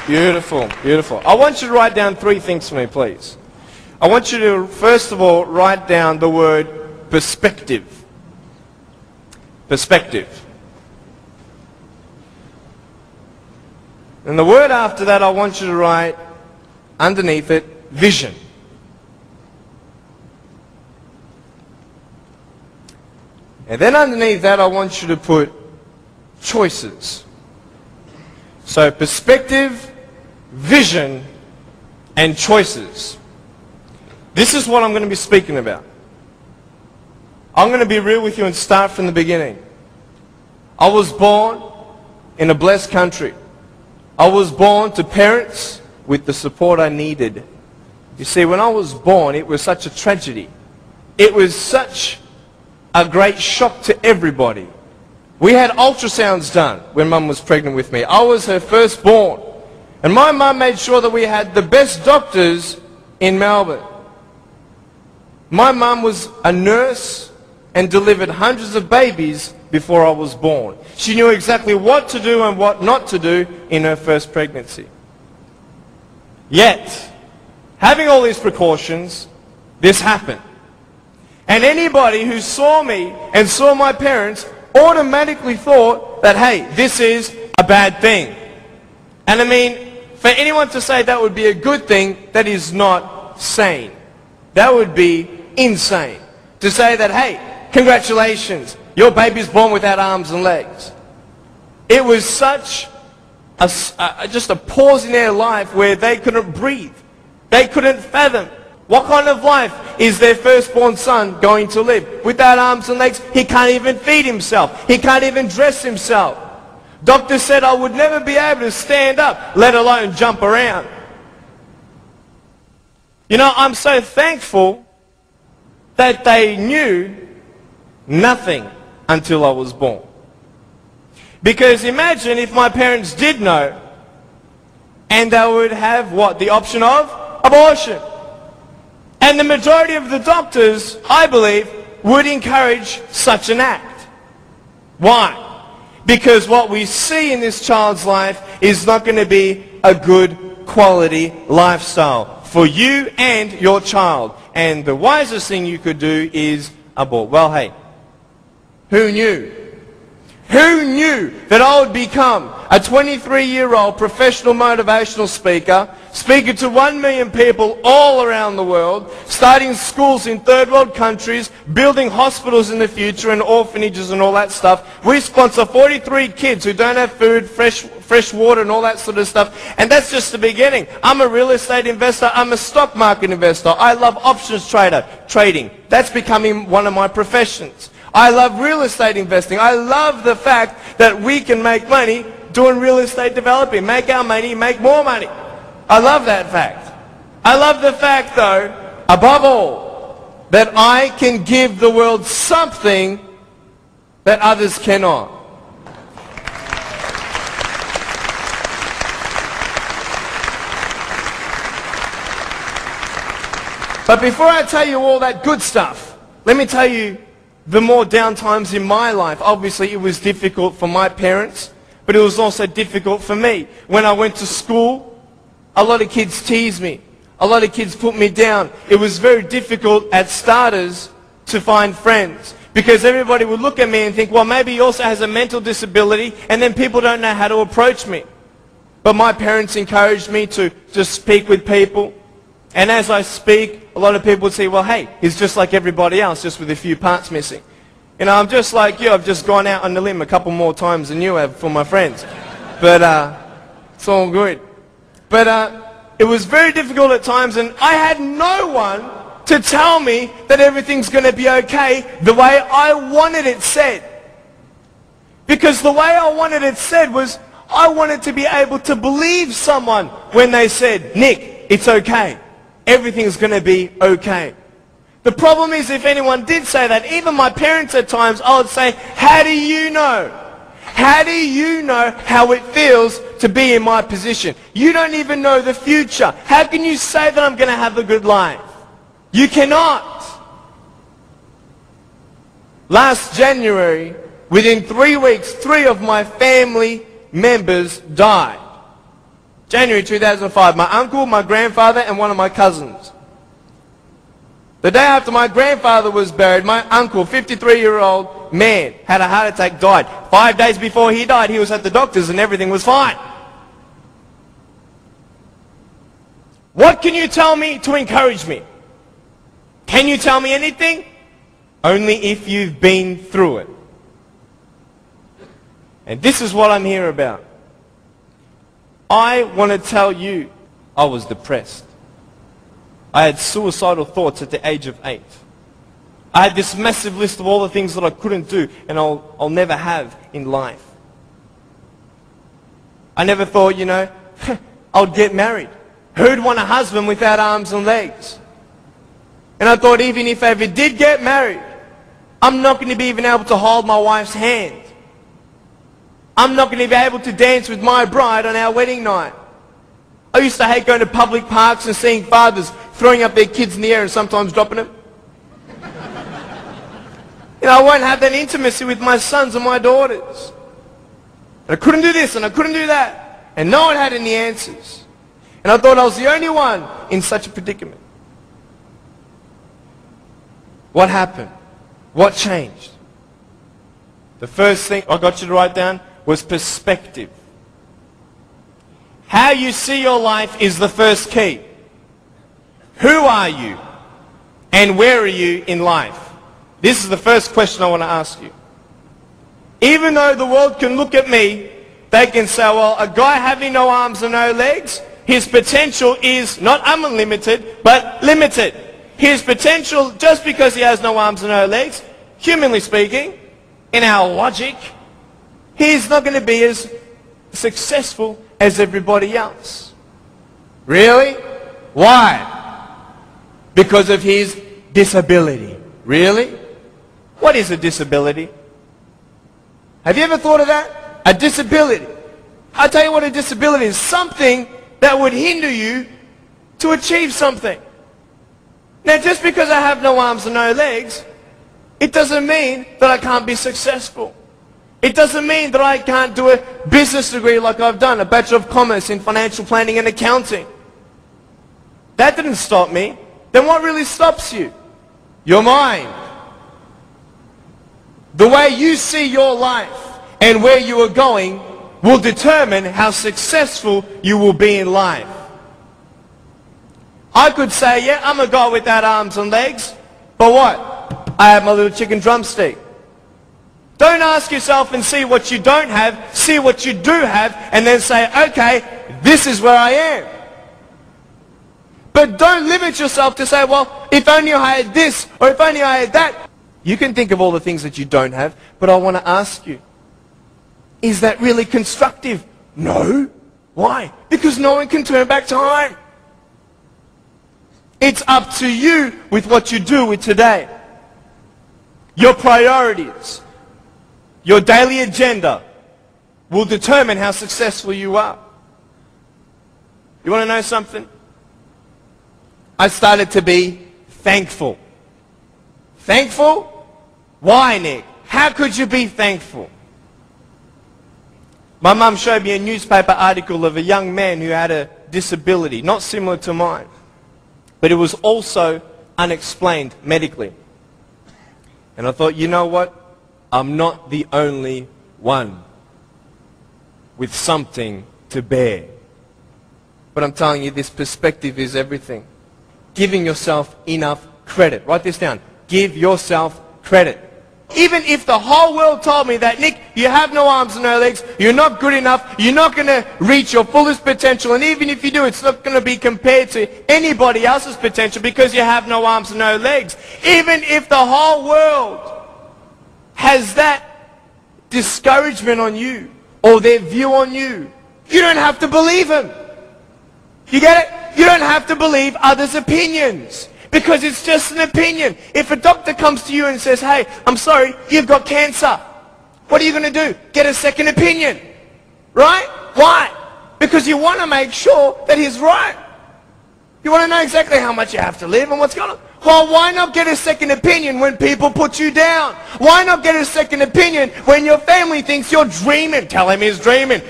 Beautiful, beautiful. I want you to write down 3 things for me, please. I want you to, first of all, write down the word perspective. Perspective. And the word after that, I want you to write underneath it, vision. And then underneath that, I want you to put choices. So perspective, vision, and choices. This is what I'm going to be speaking about. I'm going to be real with you and start from the beginning. I was born in a blessed country. I was born to parents with the support I needed. You see, when I was born, it was such a tragedy. It was such a great shock to everybody. We had ultrasounds done when Mum was pregnant with me. I was her firstborn. And my mum made sure that we had the best doctors in Melbourne. My mum was a nurse and delivered hundreds of babies before I was born. She knew exactly what to do and what not to do in her first pregnancy. Yet, having all these precautions, this happened. And anybody who saw me and saw my parents automatically thought that, hey, this is a bad thing. And I mean, for anyone to say that would be a good thing, that is not sane. That would be insane. To say that, hey, congratulations, your baby's born without arms and legs. It was such just a pause in their life where they couldn't breathe. They couldn't fathom. What kind of life is their firstborn son going to live? Without arms and legs, he can't even feed himself. He can't even dress himself. Doctor said I would never be able to stand up, let alone jump around. You know, I'm so thankful that they knew nothing until I was born. Because imagine if my parents did know, and they would have what? The option of abortion. And the majority of the doctors, I believe, would encourage such an act. Why? Because what we see in this child's life is not going to be a good quality lifestyle for you and your child. And the wisest thing you could do is abort. Well, hey, who knew? Who knew that I would become a 23-year-old professional motivational speaker, speaking to 1 million people all around the world, starting schools in third world countries, building hospitals in the future and orphanages and all that stuff. We sponsor 43 kids who don't have food, fresh water and all that sort of stuff. And that's just the beginning. I'm a real estate investor. I'm a stock market investor. I love options trading. That's becoming one of my professions. I love real estate investing. I love the fact that we can make money doing real estate developing. Make our money, make more money. I love that fact. I love the fact, though, above all, that I can give the world something that others cannot. But before I tell you all that good stuff, let me tell you the more down times in my life. Obviously, it was difficult for my parents, but it was also difficult for me. When I went to school, a lot of kids teased me. A lot of kids put me down. It was very difficult at starters to find friends, because everybody would look at me and think, well, maybe he also has a mental disability, and then people don't know how to approach me. But my parents encouraged me to just speak with people. And as I speak, a lot of people would say, well, hey, he's just like everybody else, just with a few parts missing. You know, I'm just like you. I've just gone out on the limb a couple more times than you have for my friends. But it's all good. But it was very difficult at times, and I had no one to tell me that everything's going to be okay the way I wanted it said. Because the way I wanted it said was, I wanted to be able to believe someone when they said, Nick, it's okay. Everything's going to be okay. The problem is, if anyone did say that, even my parents at times, I would say, how do you know? How do you know how it feels to be in my position? You don't even know the future. How can you say that I'm going to have a good life? You cannot. Last January, within 3 weeks, 3 of my family members died. January 2005. My uncle, my grandfather, and one of my cousins. The day after my grandfather was buried, my uncle, 53-year-old man, had a heart attack, died. 5 days before he died, he was at the doctor's and everything was fine. What can you tell me to encourage me? Can you tell me anything? Only if you've been through it. And this is what I'm here about. I want to tell you, I was depressed. I had suicidal thoughts at the age of 8. I had this massive list of all the things that I couldn't do and I'll never have in life. I never thought, you know, I'd get married. Who'd want a husband without arms and legs? And I thought even if I ever did get married, I'm not going to be even able to hold my wife's hand. I'm not going to be able to dance with my bride on our wedding night. I used to hate going to public parks and seeing fathers throwing up their kids in the air and sometimes dropping them. You know, I won't have that intimacy with my sons and my daughters. And I couldn't do this and I couldn't do that. And no one had any answers. And I thought I was the only one in such a predicament. What happened? What changed? The first thing I got you to write down was perspective. How you see your life is the first key. Who are you? And where are you in life? This is the first question I want to ask you. Even though the world can look at me, they can say, well, a guy having no arms and no legs, his potential is not unlimited, but limited. His potential, just because he has no arms and no legs, humanly speaking, in our logic, he's not going to be as successful as everybody else. Really? Why? Because of his disability. Really? What is a disability? Have you ever thought of that? A disability. I'll tell you what a disability is. Something that would hinder you to achieve something. Now, just because I have no arms and no legs, it doesn't mean that I can't be successful. It doesn't mean that I can't do a business degree like I've done, a Bachelor of Commerce in Financial Planning and Accounting. That didn't stop me. Then what really stops you? Your mind. The way you see your life and where you are going will determine how successful you will be in life. I could say, yeah, I'm a guy without arms and legs, but what? I have my little chicken drumstick. Don't ask yourself and see what you don't have, see what you do have, and then say, okay, this is where I am. But don't limit yourself to say, well, if only I had this, or if only I had that. You can think of all the things that you don't have, but I want to ask you, is that really constructive? No. Why? Because no one can turn back time. It's up to you with what you do with today. Your priorities, your daily agenda will determine how successful you are. You want to know something? I started to be thankful. Thankful? Why, Nick? How could you be thankful? My mum showed me a newspaper article of a young man who had a disability, not similar to mine, but it was also unexplained medically. And I thought, you know what? I'm not the only one with something to bear. But I'm telling you, this perspective is everything. Giving yourself enough credit. Write this down. Give yourself credit. Even if the whole world told me that, Nick, you have no arms and no legs, you're not good enough, you're not going to reach your fullest potential, and even if you do, it's not going to be compared to anybody else's potential because you have no arms and no legs. Even if the whole world has that discouragement on you or their view on you, you don't have to believe them. You get it? You don't have to believe others' opinions. Because it's just an opinion. If a doctor comes to you and says, hey, I'm sorry, you've got cancer. What are you going to do? Get a second opinion. Right? Why? Because you want to make sure that he's right. You want to know exactly how much you have to live and what's going on. Well, why not get a second opinion when people put you down? Why not get a second opinion when your family thinks you're dreaming? Tell him he's dreaming.